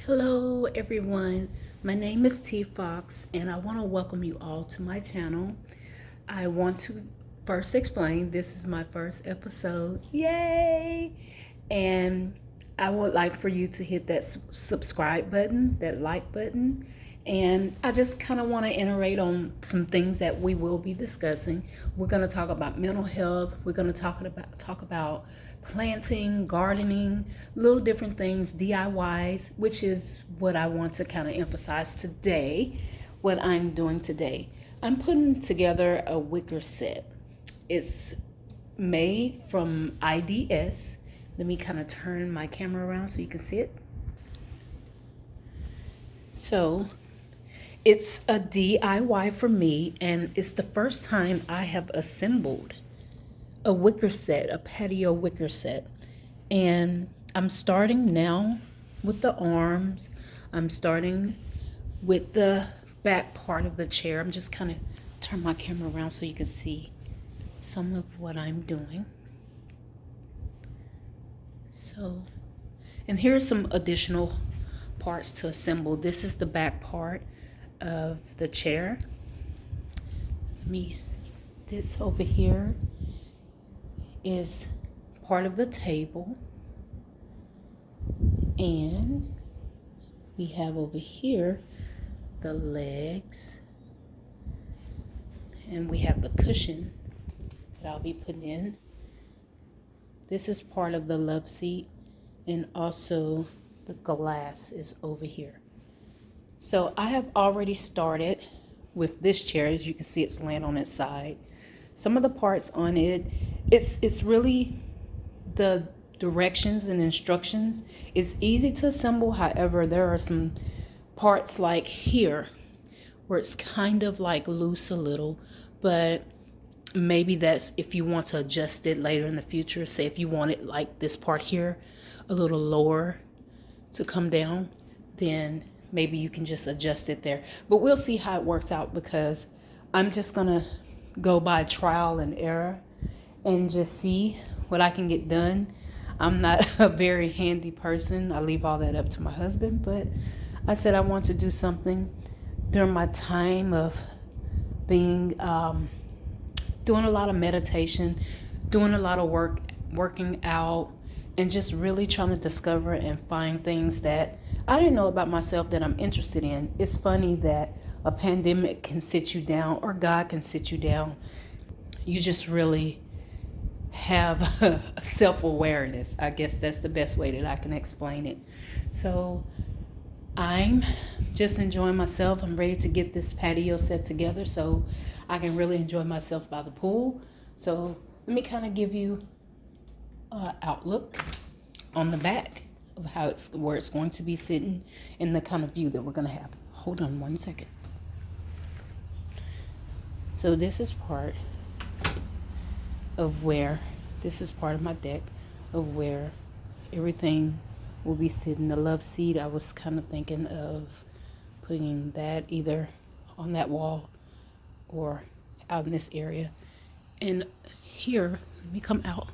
Hello everyone, my name is T Fox and I want to welcome you all to my channel. I want to first explain this is my first episode, yay! And I would like for you to hit that subscribe button, that like button, and I just kind of want to iterate on some things that we will be discussing. We're going to talk about mental health. We're going to talk about planting, gardening, little different things, DIYs, which is what I want to kind of emphasize today. What I'm doing today, I'm putting together a wicker set. It's made from IDS. Let me kind of turn my camera around so you can see it. So it's a DIY for me, and it's the first time I have assembled a wicker set, a patio wicker set. And I'm starting now with the arms. I'm starting with the back part of the chair. I'm just kind of turn my camera around so you can see some of what I'm doing. So, and here's some additional parts to assemble. This is the back part of the chair. Let me see. This over here is part of the table, and we have over here the legs, and we have the cushion that I'll be putting in. This is part of the love seat, and also the glass is over here. So I have already started with this chair. As you can see, it's laying on its side. Some of the parts on it, it's really the directions and instructions. It's easy to assemble. However, there are some parts like here where it's kind of like loose a little, but maybe that's if you want to adjust it later in the future. Say if you want it like this part here a little lower to come down, then maybe you can just adjust it there. But we'll see how it works out, because I'm just gonna go by trial and error and just see what I can get done. I'm not a very handy person. I leave all that up to my husband, but I said I want to do something during my time of being doing a lot of meditation, doing a lot of working out, and just really trying to discover and find things that I didn't know about myself that I'm interested in. It's funny that a pandemic can sit you down, or God can sit you down. You just really have self-awareness. I guess that's the best way that I can explain it. So I'm just enjoying myself. I'm ready to get this patio set together so I can really enjoy myself by the pool. So let me kind of give you an outlook on the back of how where it's going to be sitting, and the kind of view that we're going to have. Hold on one second. So this is part of where, this is part of my deck of where everything will be sitting. The love seat, I was kind of thinking of putting that either on that wall or out in this area. And here, let me come out.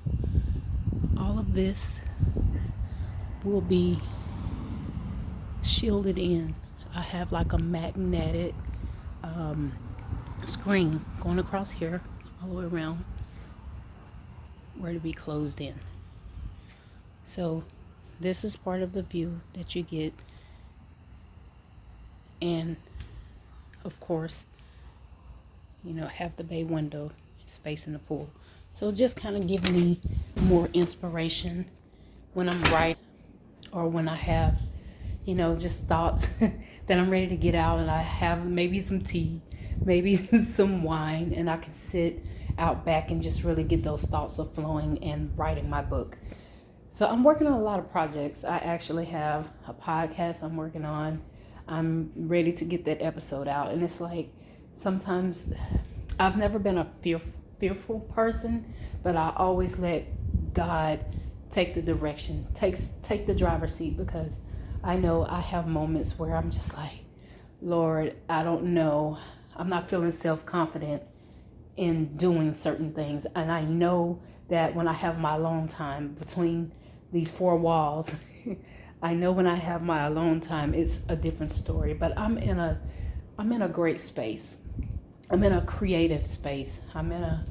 All of this will be shielded in. I have like a magnetic screen going across here all the way around where to be closed in. So this is part of the view that you get, and of course, you know, have the bay window facing the pool. So just kind of give me more inspiration when I'm writing, or when I have, you know, just thoughts that I'm ready to get out, and I have maybe some tea, maybe some wine, and I can sit out back and just really get those thoughts of flowing and writing my book. So I'm working on a lot of projects. I actually have a podcast I'm working on. I'm ready to get that episode out. And it's like, sometimes I've never been a fearful person, but I always let God take the direction, take the driver's seat, because I know I have moments where I'm just like, Lord, I don't know. I'm not feeling self-confident in doing certain things. And I know that when I have my alone time between these four walls, I know when I have my alone time, it's a different story. But I'm in a great space. I'm in a creative space. I'm in a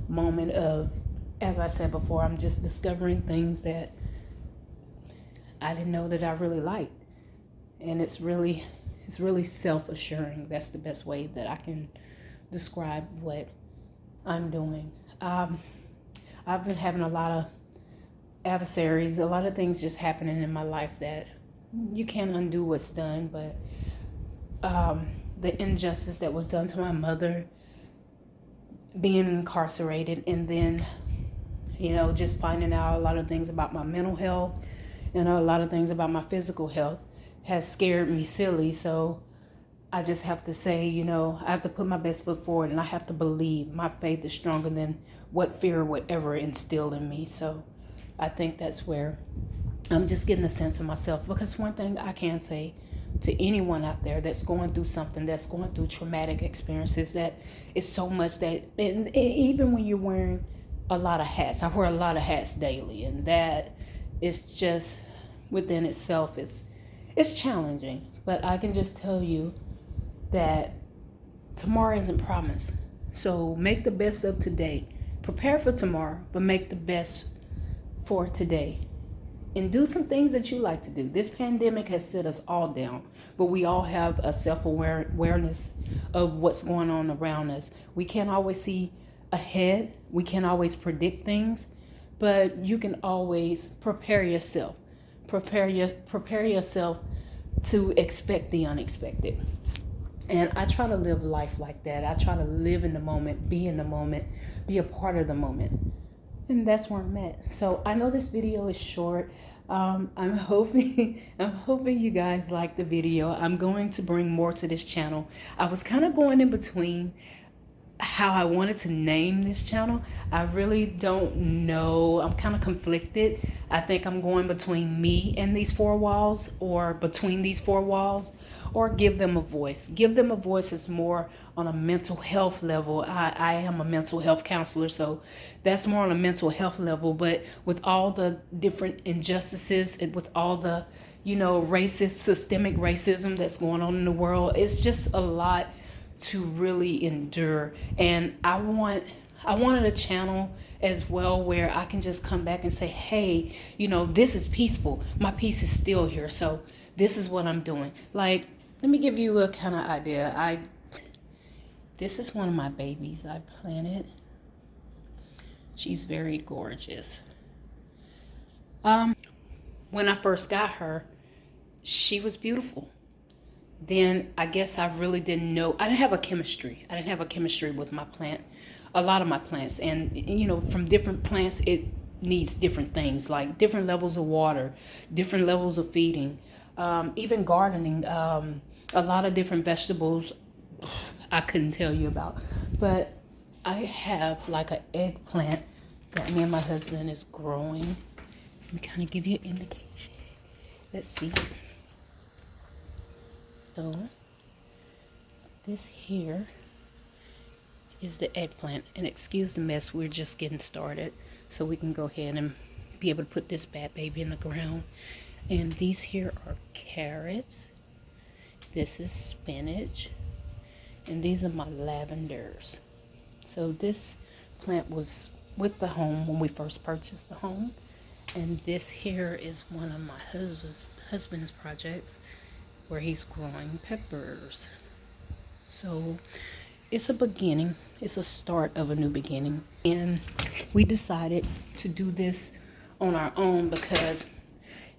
moment of, as I said before, I'm just discovering things that I didn't know that I really liked. And it's really self-assuring. That's the best way that I can describe what I'm doing. I've been having a lot of adversaries, a lot of things just happening in my life that you can't undo what's done, but the injustice that was done to my mother, being incarcerated, and then, just finding out a lot of things about my mental health and a lot of things about my physical health has scared me silly. So I just have to say, I have to put my best foot forward, and I have to believe my faith is stronger than what fear would ever instill in me. So I think that's where I'm just getting a sense of myself, because one thing I can say to anyone out there that's going through something, that's going through traumatic experiences, that it's so much that, and even when you're wearing a lot of hats, I wear a lot of hats daily, and that is just within itself, it's challenging. But I can just tell you that tomorrow isn't promised. So make the best of today. Prepare for tomorrow, but make the best for today. And do some things that you like to do. This pandemic has set us all down, but we all have a self-awareness of what's going on around us. We can't always see ahead. We can't always predict things, but you can always prepare yourself. Prepare yourself to expect the unexpected. And I try to live life like that. I try to live in the moment, be a part of the moment. And that's where I'm at. So I know this video is short. I'm hoping you guys like the video. I'm going to bring more to this channel. I was kind of going in between how I wanted to name this channel. I really don't know. I'm kind of conflicted. I think I'm going between me and these four walls, or between these four walls, or give them a voice. Give them a voice is more on a mental health level. I am a mental health counselor, so that's more on a mental health level. But with all the different injustices and with all the, racist, systemic racism that's going on in the world, it's just a lot to really endure. And I wanted a channel as well where I can just come back and say, hey, this is peaceful. My peace is still here. So this is what I'm doing. Like, let me give you a kind of idea. This is one of my babies I planted. She's very gorgeous. When I first got her, she was beautiful. Then I guess I really didn't know. I didn't have a chemistry. I didn't have a chemistry with my plant, a lot of my plants. And, from different plants, it needs different things, like different levels of water, different levels of feeding, even gardening, a lot of different vegetables I couldn't tell you about. But I have like an eggplant that me and my husband is growing. Let me kind of give you an indication. Let's see. So this here is the eggplant, and excuse the mess, we're just getting started, so we can go ahead and be able to put this bad baby in the ground. And these here are carrots, this is spinach, and these are my lavenders. So this plant was with the home when we first purchased the home, and this here is one of my husband's projects, where he's growing peppers. So it's a beginning. It's a start of a new beginning. And we decided to do this on our own because,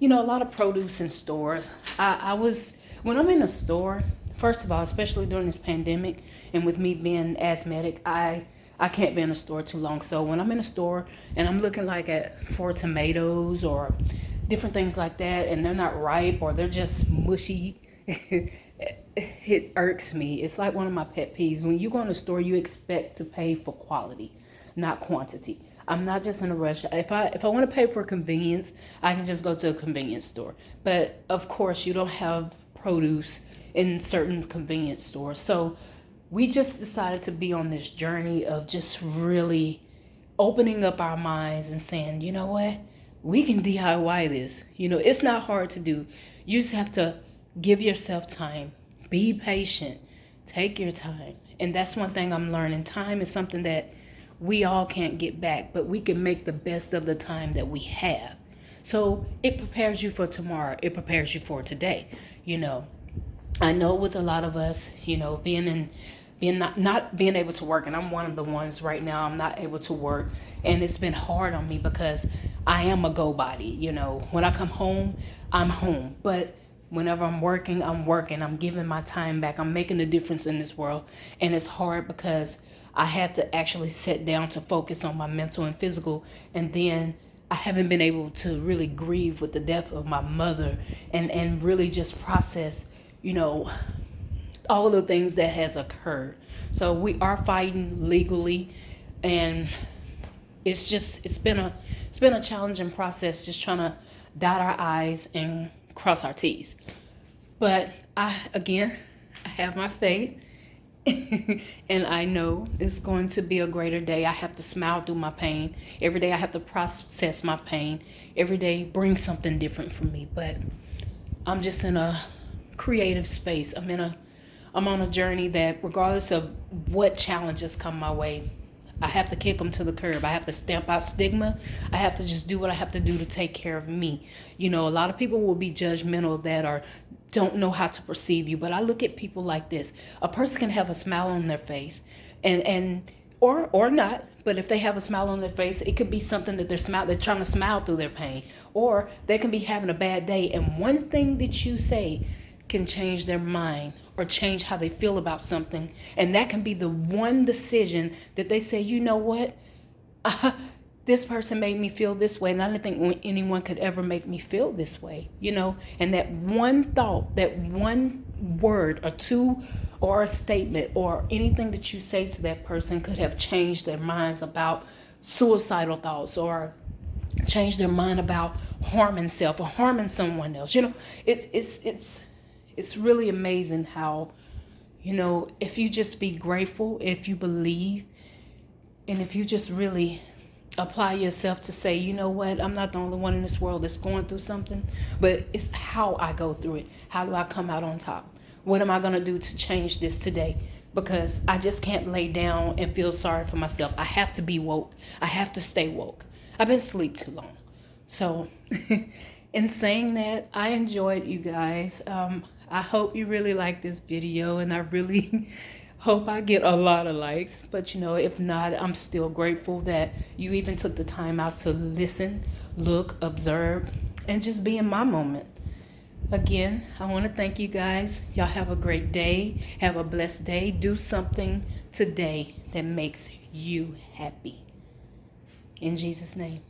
a lot of produce in stores. When I'm in a store, first of all, especially during this pandemic, and with me being asthmatic, I can't be in a store too long. So when I'm in a store and I'm looking for tomatoes or different things like that, and they're not ripe or they're just mushy, it irks me. It's like one of my pet peeves. When you go in a store, you expect to pay for quality, not quantity. I'm not just in a rush. If I want to pay for convenience, I can just go to a convenience store. But of course, you don't have produce in certain convenience stores. So we just decided to be on this journey of just really opening up our minds and saying, you know what? we can DIY this. You know, it's not hard to do. You just have to give yourself time. Be patient. Take your time. And that's one thing I'm learning. Time is something that we all can't get back, but we can make the best of the time that we have. So it prepares you for tomorrow. It prepares you for today. You know, I know with a lot of us, you know, being not being able to work, and I'm one of the ones right now, I'm not able to work, and it's been hard on me because I am a go body. You know, when I come home, I'm home, but whenever I'm working, I'm giving my time back, I'm making a difference in this world. And it's hard because I had to actually sit down to focus on my mental and physical, and then I haven't been able to really grieve with the death of my mother, and really just process, you know, all of the things that has occurred. So we are fighting legally, and it's been a challenging process, just trying to dot our I's and cross our T's. But I have my faith, and I know it's going to be a greater day. I have to smile through my pain. Every day I have to process my pain. Every day brings something different for me. But I'm just in a creative space. I'm on a journey that regardless of what challenges come my way, I have to kick them to the curb. I have to stamp out stigma. I have to just do what I have to do to take care of me. You know, a lot of people will be judgmental of that or don't know how to perceive you. But I look at people like this. A person can have a smile on their face or not. But if they have a smile on their face, it could be something that they're trying to smile through their pain. Or they can be having a bad day. And one thing that you say can change their mind or change how they feel about something. And that can be the one decision that they say, you know what? This person made me feel this way, and I didn't think anyone could ever make me feel this way, you know? And that one thought, that one word or two or a statement or anything that you say to that person could have changed their minds about suicidal thoughts or change their mind about harming self or harming someone else. You know, it's really amazing how, you know, if you just be grateful, if you believe, and if you just really apply yourself to say, you know what, I'm not the only one in this world that's going through something, but it's how I go through it. How do I come out on top? What am I going to do to change this today? Because I just can't lay down and feel sorry for myself. I have to be woke. I have to stay woke. I've been asleep too long. So in saying that, I enjoyed you guys. I hope you really like this video, and I really hope I get a lot of likes. But you know, if not, I'm still grateful that you even took the time out to listen, look, observe, and just be in my moment. Again, I want to thank you guys. Y'all have a great day. Have a blessed day. Do something today that makes you happy. In Jesus' name.